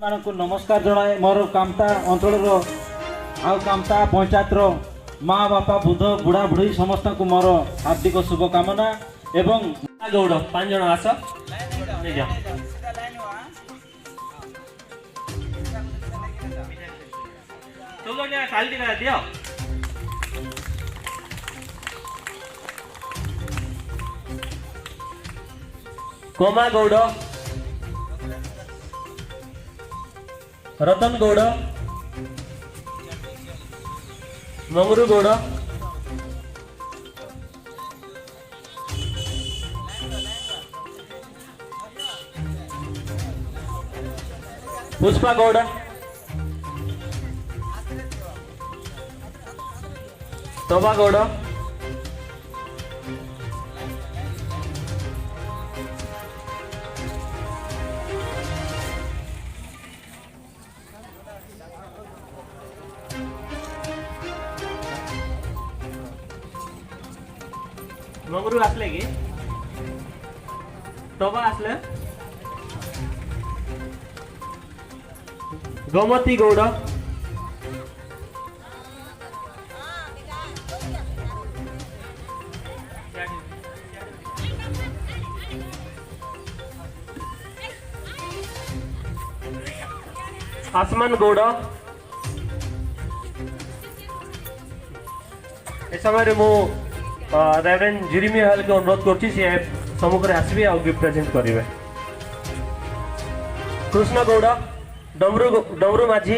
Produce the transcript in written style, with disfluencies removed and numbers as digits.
मानक नमस्कार जनाए मोर कामता अंचल आउ कामता पंचायत माँ बापा बुध बुढ़ा बुढ़ी समस्त को मोर हार्दिक शुभकामना एवं गौड़ 5 जन आस दियो कोमा गौड़ रतन गौड़ मंगरू गौड़ पुष्पा गौड़ तोबा गौड़ मंगरू आसले कि तोबा आसले गोमती गौड़ आसमान गौड़ ए समय मु रेवरेंड जिरिमी हल के अनुरोध करछि से सम्मुख रे आसबे आ गिफ्ट प्रेजेंट करिवे कृष्ण गौड़ डमरू माझी